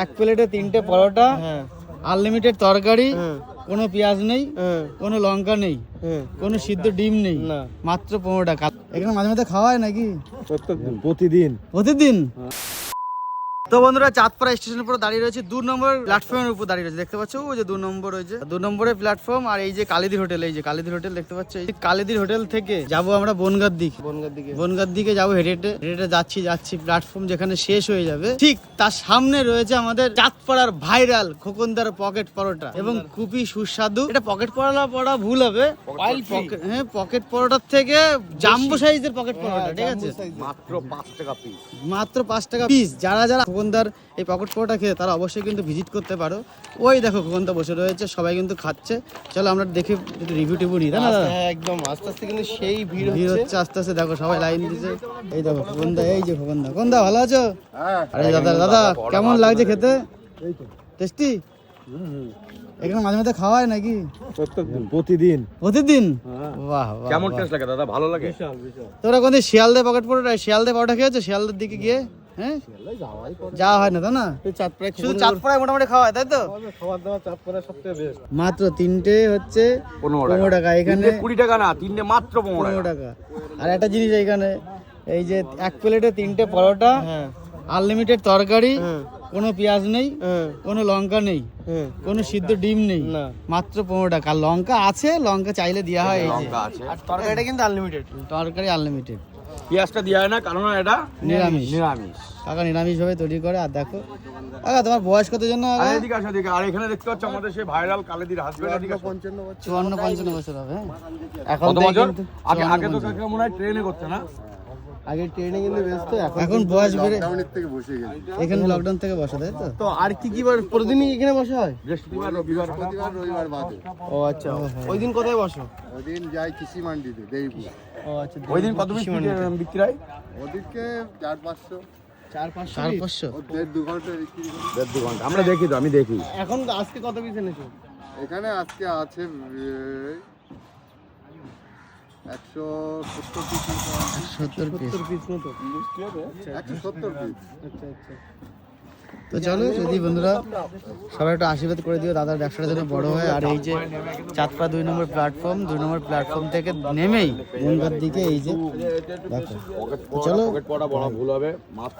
এক প্লেটে 3টে পরোটা, আনলিমিটেড তরকারি, কোনো পেঁয়াজ নেই, কোনো লঙ্কা নেই, কোনো সিদ্ধ ডিম নেই, মাত্র 15 টাকা। এখানে মাঝে মাঝে খাওয়া হয় নাকি? প্রতিদিন। তো বন্ধুরা, চাঁদপাড়া স্টেশনের উপর দাঁড়িয়ে রয়েছে 2 নম্বর প্ল্যাটফর্মের উপর দাঁড়িয়ে রয়েছে। দেখতে পাচ্ছ ওই যে 2 নম্বর, ওই যে 2 নম্বরের প্ল্যাটফর্ম। আর এই যে কালিদির হোটেল, এই যে কালিদির হোটেল দেখতে পাচ্ছ। এই কালিদির হোটেল থেকে যাবো আমরা বনগাঁর দিকে যাবো হেঁটে হেঁটে যাচ্ছি প্ল্যাটফর্ম যেখানে শেষ হয়ে যাবে, ঠিক তার সামনে রয়েছে আমাদের চাঁদপাড়ার ভাইরাল খোকনদার পকেট পরোটা, এবং খুবই সুস্বাদু। এটা পকেট পরোটা ভুল হবে, হ্যাঁ পকেট পরোটার থেকে জাম্বো সাইজের পকেট পরোটা, ঠিক আছে? মাত্র 5 টাকা পিস। যারা খোকনদার এই পকেট পরোটা খেয়ে তারা অবশ্যই কিন্তু ভিজিট করতে পারো। ওই দেখো খোকনদা বসে রয়েছে, সবাই কিন্তু খাচ্ছে। চলো আমরা দেখে রিভিউ টিভিউ নিই, তাই না? একদম আস্তে আস্তে কিন্তু সেই ভিড় হচ্ছে আস্তে আস্তে। দেখো সবাই লাইন দিচ্ছে। এই দেখো খোকনদা, এই যে খোকনদা ভালো আছো? আরে দাদা কেমন লাগছে খেতে? টেস্টি? এখানে মাঝে মাঝে খাওয়া হয় নাকি? প্রতিদিন। বাহ, কেমন টেস্ট লাগে দাদা? ভালো লাগে? তোরা কোনদিন শিয়ালদে পকেট পরোটা খেয়েছো? শিয়ালদের দিকে গিয়ে? হ্যাঁ, যাওয়া হয় না তো না? শুধু চাঁদপাড়ায় মোটামুটি খাওয়া হয়, তাই তো? মাত্র 3টে হচ্ছে 15 টাকা। এখানে 20 টাকা না, 3টে মাত্র 15 টাকা। আর একটা জিনিস এখানে, এই যে এক প্লেটে 3টে পরোটা, আনলিমিটেড তরকারি, কোনো পেঁয়াজ নেই, কোনো লঙ্কা নেই, কোনো সিদ্ধ ডিম নেই, মাত্র 15 টাকা। আর লঙ্কা আছে, লঙ্কা চাইলে দেওয়া হয়। এই যে আর তরকারিটা কিন্তু আনলিমিটেড। তরকারি আনলিমিটেড, পেঁয়াজটা দেওয়া হয় না, কারণ এটা নিরামিষ। কাকা নিরামিষ ভাবে তৈরি করে। আর দেখো কাকা, তোমার বয়স কত জন্য? আর এখানে দেখতে পাচ্ছ আমাদের সেই ভাইরাল কালিদির হাসবেন্ড। 54-55 বছর হবে। এখন আগে তো কাকা মনে হয় ট্রেনে করতে না, আগে ট্রেনে কিন্তু ব্যস্ত, এখন বয়স বেড়ে এখানে লকডাউন থেকে বসে, তাই তো? তো আর কি বার প্রতিদিনই এখানে বসা হয়? বৃহস্পতিবার, রবিবার বাদে। ও আচ্ছা, ওই দিন কোথায় বসো? ওই দিন যাই কৃষি মান্ডিতে দেইপুর। ও আচ্ছা, ওই দিন কত বিক্রি হয়? ওদিকে 400-500। 400-500 1.5-2 ঘন্টা বিক্রি করি। 1.5-2 ঘন্টা। আমরা দেখি তো, আমি দেখি। এখন আজকে কত পিস এনেছো? এখানে আজকে আছে 170 পিস। 70 পিস মতো। 170 পিস। আচ্ছা। তো চলো যদি বন্ধুরা সবাই একটু আশীর্বাদ করে দিও দাদার ব্যবসাটা যেন বড় হয়। আর এই যে চাঁদপাড়া 2 নম্বর প্ল্যাটফর্ম থেকে নেমেই বনগাঁর দিকে, এই যে দেখো। চলো, পকেট পড়া বড় ভুল হবে।